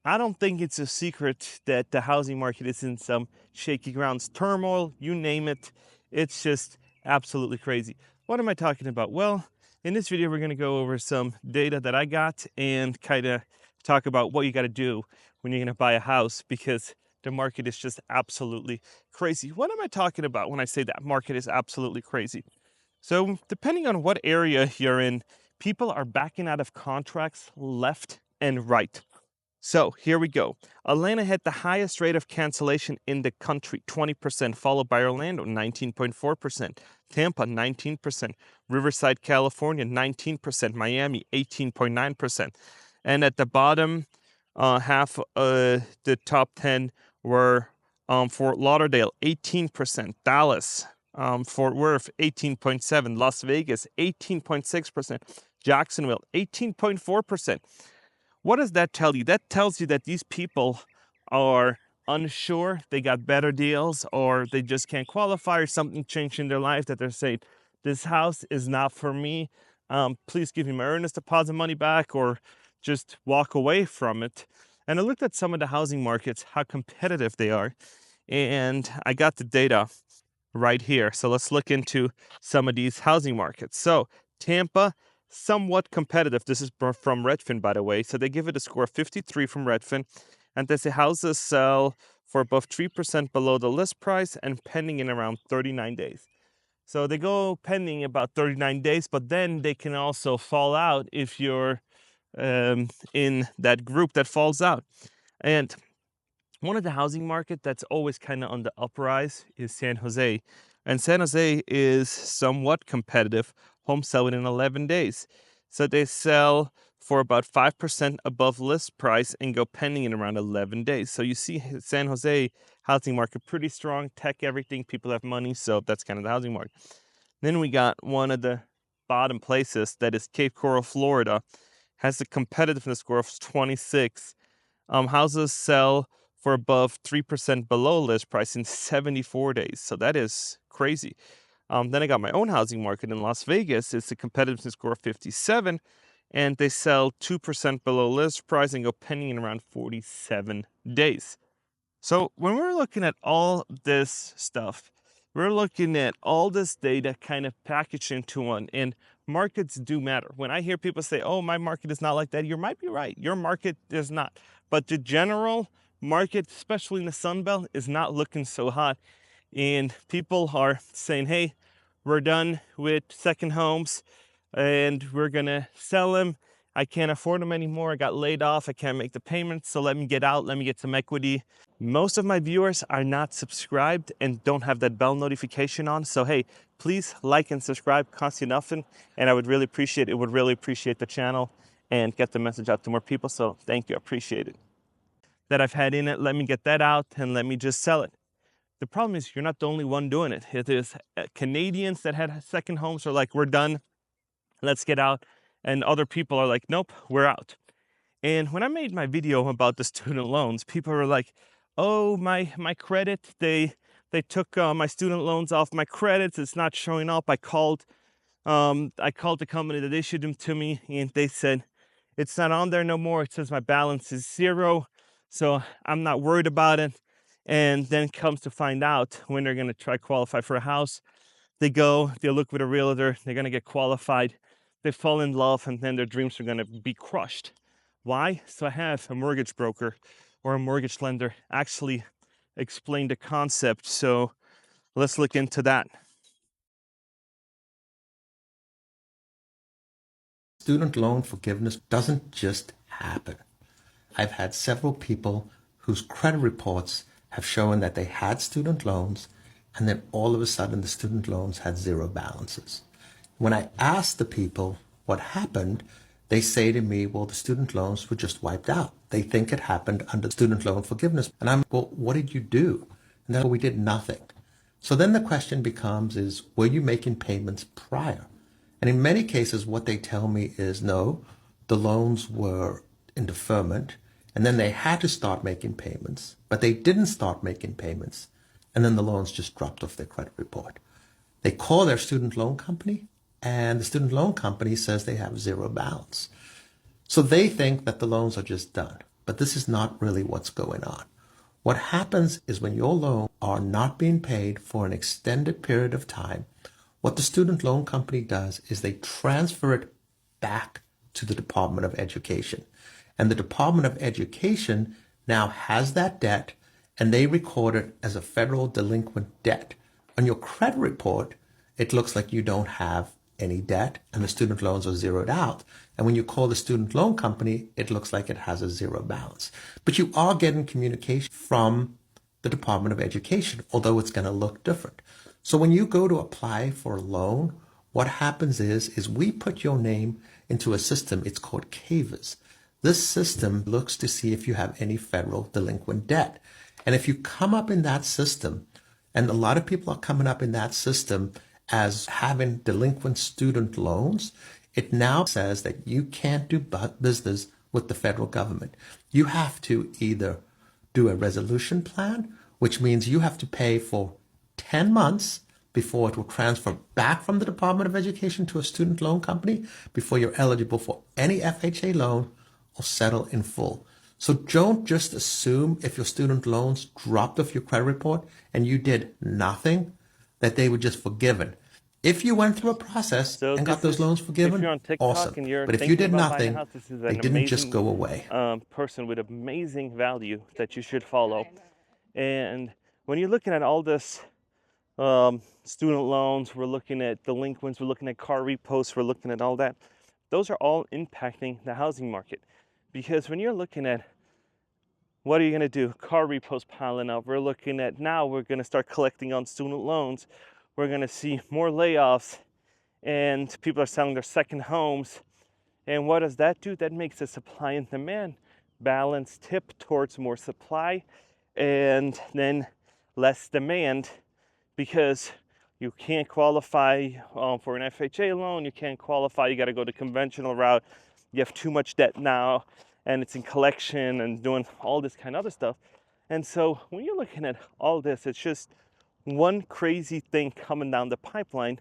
I don't think it's a secret that the housing market is in some shaky grounds, turmoil, you name it. It's just absolutely crazy. What am I talking about? Well, in this video, we're going to go over some data that I got and kind of talk about what you got to do when you're going to buy a house, because the market is just absolutely crazy. What am I talking about when I say that market is absolutely crazy? So depending on what area you're in, people are backing out of contracts left and right. So here we go. Atlanta had the highest rate of cancellation in the country, 20%, followed by Orlando, 19.4%, Tampa, 19%, Riverside, California, 19%, Miami, 18.9%. And at the bottom half, the top 10 were Fort Lauderdale, 18%, Dallas, Fort Worth, 18.7%, Las Vegas, 18.6%, Jacksonville, 18.4%. What does that tell you? That tells you that these people are unsure, they got better deals, or they just can't qualify, or something changed in their life that they're saying, this house is not for me. Please give me my earnest deposit money back, or just walk away from it. And I looked at some of the housing markets, how competitive they are, and I got the data right here. So let's look into some of these housing markets. So Tampa, somewhat competitive. This is from Redfin, by the way. So they give it a score of 53 from Redfin. And they say houses sell for above 3% below the list price and pending in around 39 days. So they go pending about 39 days, but then they can also fall out if you're in that group that falls out. And one of the housing market that's always kind of on the uprise is San Jose. And San Jose is somewhat competitive. Homes sell within 11 days. So they sell for about 5% above list price and go pending in around 11 days. So you see San Jose housing market pretty strong, tech, everything, people have money. So that's kind of the housing market. Then we got one of the bottom places, that is Cape Coral, Florida, has a competitiveness score of 26. Houses sell for above 3% below list price in 74 days. So that is crazy. Then I got my own housing market in Las Vegas. It's a competitiveness score of 57, and they sell 2% below list price and go pending in around 47 days. So when we're looking at all this stuff, we're looking at all this data kind of packaged into one, and markets do matter. When I hear people say, oh, my market is not like that, you might be right. Your market is not. But the general market, especially in the Sun Belt, is not looking so hot. And people are saying, hey, we're done with second homes and we're going to sell them. I can't afford them anymore. I got laid off. I can't make the payments. So let me get out. Let me get some equity. Most of my viewers are not subscribed and don't have that bell notification on. So, hey, please like and subscribe. Costs you nothing. And I would really appreciate it. It would really appreciate the channel and get the message out to more people. So thank you. I appreciate it. That I've had in it, let me get that out and let me just sell it. The problem is you're not the only one doing it. It is Canadians that had second homes are like, we're done, let's get out. And other people are like, nope, we're out. And when I made my video about the student loans, people were like, oh, my credit, they took my student loans off my credits. It's not showing up. I called the company that issued them to me, and they said, it's not on there no more. It says my balance is 0. So I'm not worried about it. And then comes to find out when they're going to try qualify for a house, they look with a realtor, they're going to get qualified, they fall in love, and then their dreams are going to be crushed. Why? So I have a mortgage broker or a mortgage lender actually explain the concept. So let's look into that. Student loan forgiveness doesn't just happen. I've had several people whose credit reports have shown that they had student loans, and then all of a sudden the student loans had 0 balances. When I ask the people what happened, they say to me, well, the student loans were just wiped out. They think it happened under student loan forgiveness. And I'm, well, what did you do? And they're, well, we did nothing. So then the question becomes is, were you making payments prior? And in many cases, what they tell me is, no, the loans were in deferment, and then they had to start making payments, but they didn't start making payments, and then the loans just dropped off their credit report. They call their student loan company, and the student loan company says they have 0 balance. So they think that the loans are just done. But this is not really what's going on. What happens is when your loans are not being paid for an extended period of time, what the student loan company does is they transfer it back to the Department of Education. And the Department of Education now has that debt, and they record it as a federal delinquent debt. On your credit report, it looks like you don't have any debt and the student loans are zeroed out. And when you call the student loan company, it looks like it has a zero balance. But you are getting communication from the Department of Education, although it's going to look different. So when you go to apply for a loan, what happens is we put your name into a system. It's called CAVAS. This system looks to see if you have any federal delinquent debt. And if you come up in that system, and a lot of people are coming up in that system as having delinquent student loans, it now says that you can't do business with the federal government. You have to either do a resolution plan, which means you have to pay for 10 months before it will transfer back from the Department of Education to a student loan company before you're eligible for any FHA loan or settle in full. So don't just assume if your student loans dropped off your credit report and you did nothing, that they were just forgiven. If you went through a process and got those loans forgiven, awesome. But if you did nothing, they didn't just go away. Person with amazing value that you should follow. And when you're looking at all this student loans, we're looking at delinquents, we're looking at car repos, we're looking at all that. Those are all impacting the housing market. Because when you're looking at what are you going to do? Car repos piling up. We're looking at now we're going to start collecting on student loans. We're going to see more layoffs and people are selling their second homes. And what does that do? That makes the supply and demand balance tip towards more supply and then less demand because you can't qualify for an FHA loan. You can't qualify. You got to go the conventional route. You have too much debt now and it's in collection and doing all this kind of other stuff. And so when you're looking at all this, it's just one crazy thing coming down the pipeline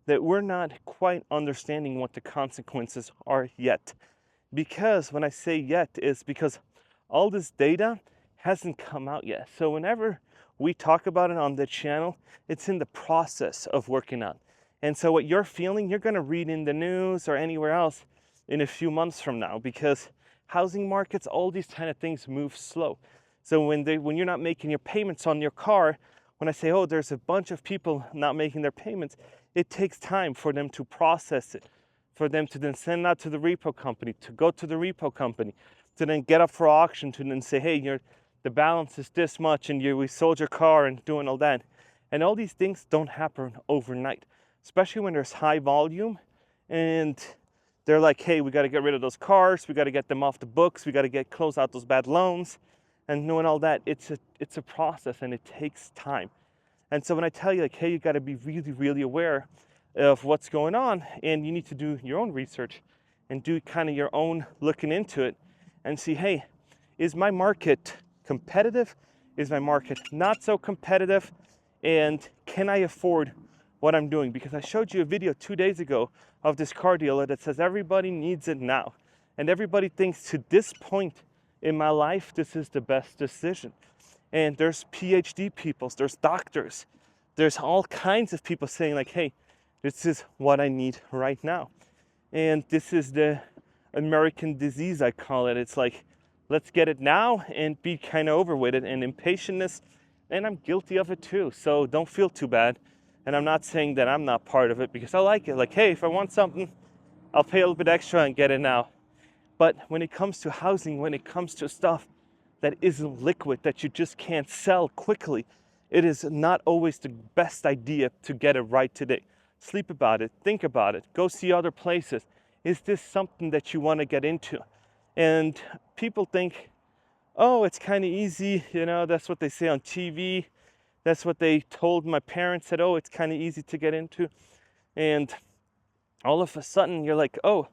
that we're not quite understanding what the consequences are yet. Because when I say yet, is because all this data hasn't come out yet. So whenever we talk about it on the channel, it's in the process of working out. And so what you're feeling, you're going to read in the news or anywhere else in a few months from now, because housing markets, all these kind of things move slow. So when you're not making your payments on your car, when I say, oh, there's a bunch of people not making their payments, it takes time for them to process it, for them to then send it out to the repo company, to go to the repo company, to then get up for auction, to then say, hey, the balance is this much, and we sold your car and doing all that. And all these things don't happen overnight, especially when there's high volume and they're like, hey, we got to get rid of those cars. We got to get them off the books. We got to close out those bad loans and doing all that. It's a process and it takes time. And so when I tell you like, hey, you got to be really, really aware of what's going on and you need to do your own research and do kind of your own looking into it and see, hey, is my market competitive? Is my market not so competitive? And can I afford what I'm doing? Because I showed you a video 2 days ago of this car dealer that says everybody needs it now. And everybody thinks to this point in my life, this is the best decision. And there's PhD people, there's doctors, there's all kinds of people saying like, hey, this is what I need right now. And this is the American disease, I call it. It's like, let's get it now and be kind of over with it. And impatientness, and I'm guilty of it too. So don't feel too bad. And I'm not saying that I'm not part of it because I like it. Like, hey, if I want something, I'll pay a little bit extra and get it now. But when it comes to housing, when it comes to stuff that isn't liquid, that you just can't sell quickly, it is not always the best idea to get it right today. Sleep about it, think about it, go see other places. Is this something that you want to get into? And people think, oh, it's kind of easy, that's what they say on TV. That's what they told my parents, said, oh, it's kind of easy to get into. And all of a sudden you're like, oh,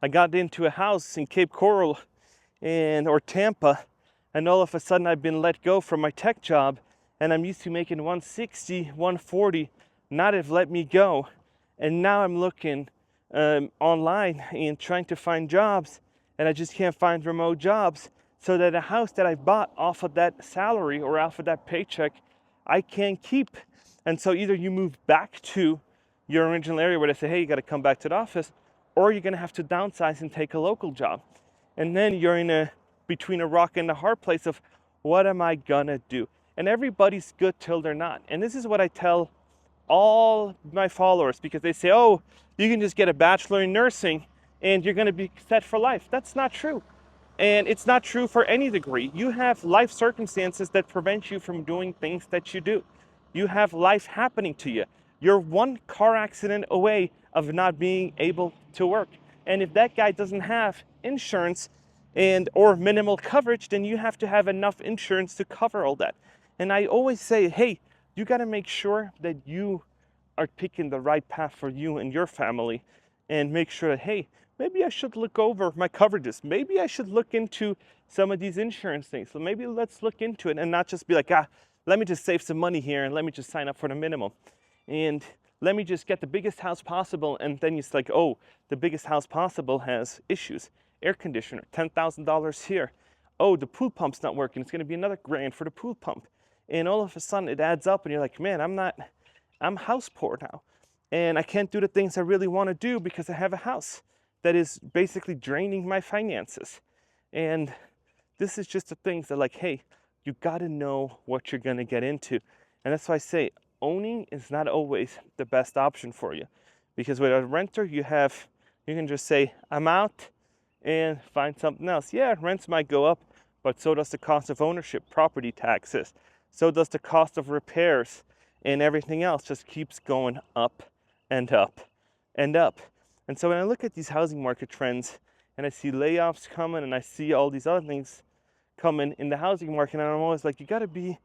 I got into a house in Cape Coral or Tampa, and all of a sudden I've been let go from my tech job and I'm used to making 160, 140. Now they've let me go. And now I'm looking online and trying to find jobs and I just can't find remote jobs. so that a house that I bought off of that salary or off of that paycheck, I can't keep. And so either you move back to your original area where they say, hey, you got to come back to the office, or you're going to have to downsize and take a local job. And then you're between a rock and a hard place of, what am I going to do? And everybody's good till they're not. And this is what I tell all my followers, because they say, oh, you can just get a bachelor in nursing and you're going to be set for life. That's not true. And it's not true for any degree. You have life circumstances that prevent you from doing things that you do. You have life happening to you. You're one car accident away of not being able to work. And if that guy doesn't have insurance or minimal coverage, then you have to have enough insurance to cover all that. And I always say, hey, you got to make sure that you are picking the right path for you and your family, and make sure that, hey, maybe I should look over my coverages. Maybe I should look into some of these insurance things. So maybe let's look into it and not just be like, let me just save some money here and let me just sign up for the minimum. And let me just get the biggest house possible. And then it's like, oh, the biggest house possible has issues. Air conditioner, $10,000 here. Oh, the pool pump's not working. It's going to be another $1,000 for the pool pump. And all of a sudden it adds up and you're like, man, I'm house poor now. And I can't do the things I really want to do because I have a house that is basically draining my finances. And this is just the things that, like, hey, you got to know what you're going to get into. And that's why I say owning is not always the best option for you. Because with a renter, you can just say, I'm out and find something else. Yeah, rents might go up, but so does the cost of ownership, property taxes. So does the cost of repairs, and everything else just keeps going up and up and up. And so when I look at these housing market trends and I see layoffs coming and I see all these other things coming in the housing market, and I'm always like, you gotta be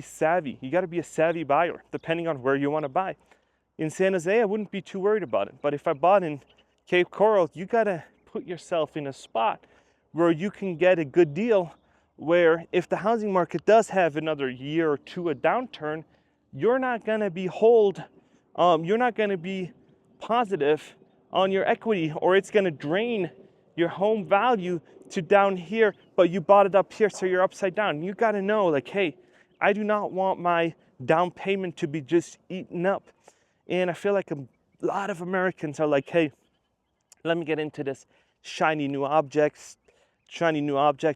savvy. You gotta be a savvy buyer, depending on where you want to buy. In San Jose, I wouldn't be too worried about it. But if I bought in Cape Coral, you gotta put yourself in a spot where you can get a good deal, where if the housing market does have another year or two a downturn, you're not gonna be you're not gonna be positive on your equity, or it's gonna drain your home value to down here, but you bought it up here, so you're upside down. You gotta know, like, hey, I do not want my down payment to be just eaten up. And I feel like a lot of Americans are like, hey, let me get into this shiny new object.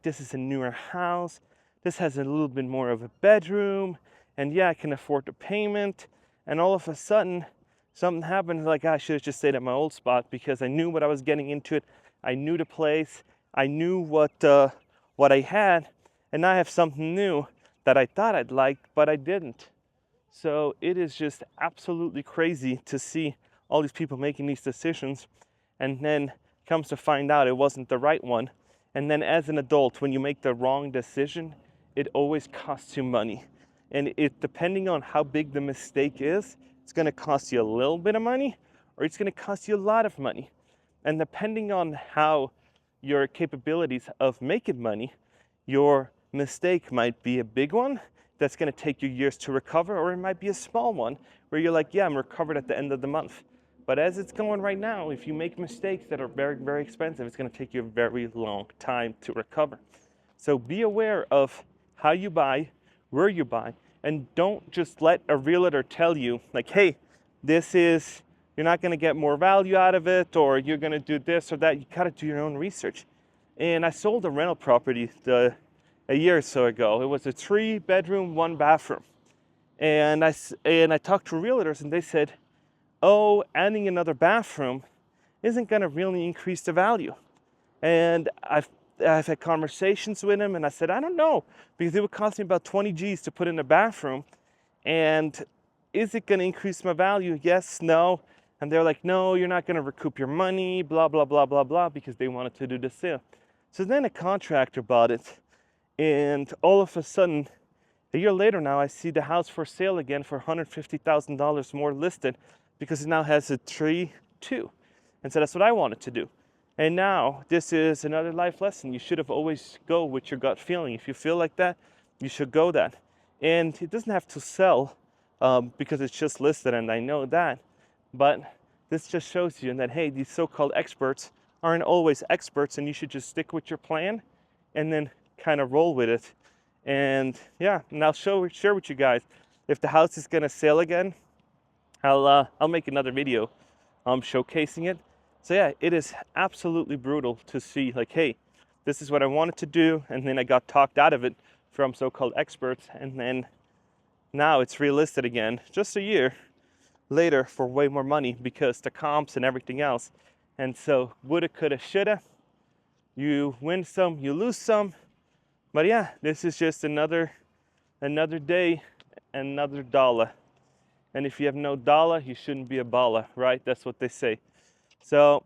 This is a newer house. This has a little bit more of a bedroom. And yeah, I can afford the payment. And all of a sudden, something happens, like, I should have just stayed at my old spot because I knew what I was getting into it. I knew the place. I knew what I had. And now I have something new that I thought I'd like, but I didn't. So it is just absolutely crazy to see all these people making these decisions, and then comes to find out it wasn't the right one. And then as an adult, when you make the wrong decision, it always costs you money. And it, depending on how big the mistake is, it's going to cost you a little bit of money, or it's going to cost you a lot of money. And depending on how your capabilities of making money, your mistake might be a big one that's going to take you years to recover, or it might be a small one where you're like, yeah, I'm recovered at the end of the month. But as it's going right now, if you make mistakes that are very, very expensive, it's going to take you a very long time to recover. So be aware of how you buy, where you buy, and don't just let a realtor tell you, like, hey, you're not going to get more value out of it, or you're going to do this or that. You got to do your own research. And I sold a rental property a year or so ago. It was a 3-bedroom, 1-bathroom. And I talked to realtors, and they said, oh, adding another bathroom isn't going to really increase the value. And I've had conversations with them, and I said, I don't know, because it would cost me about 20 G's to put in a bathroom. And is it going to increase my value? Yes, no. And they're like, no, you're not going to recoup your money, blah, blah, blah, blah, blah, because they wanted to do the sale. So then a contractor bought it, and all of a sudden, a year later now, I see the house for sale again for $150,000 more listed, because it now has a 3-2. And so that's what I wanted to do. And now this is another life lesson. You should have always go with your gut feeling. If you feel like that, you should go that. And it doesn't have to sell because it's just listed, and I know that. But this just shows you that, hey, these so-called experts aren't always experts, and you should just stick with your plan and then kind of roll with it. And yeah, and I'll share with you guys if the house is gonna sell again. I'll make another video showcasing it. So yeah, it is absolutely brutal to see, like, hey, this is what I wanted to do, and then I got talked out of it from so-called experts, and then now it's relisted again just a year later for way more money because the comps and everything else. And so woulda, coulda, shoulda. You win some, you lose some. But yeah, this is just another day, another dollar. And if you have no dollar, you shouldn't be a baller, right? That's what they say. So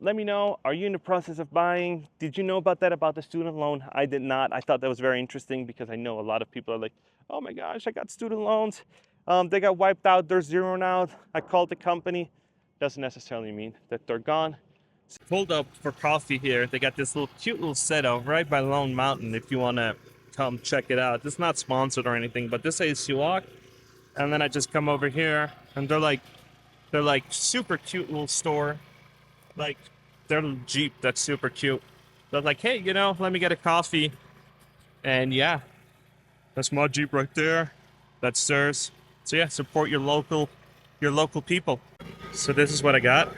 let me know, are you in the process of buying? Did you know about that, about the student loan? I did not. I thought that was very interesting because I know a lot of people are like, oh my gosh, I got student loans. They got wiped out, they're zeroing out. I called the company. Doesn't necessarily mean that they're gone. Pulled up for coffee here. They got this little cute little setup right by Lone Mountain if you want to come check it out. It's not sponsored or anything, but this is you walk. And then I just come over here and they're like super cute little store. Like their Jeep that's super cute. They're like, hey, let me get a coffee. And yeah, that's my Jeep right there. That's theirs. So yeah, support your local people. So this is what I got.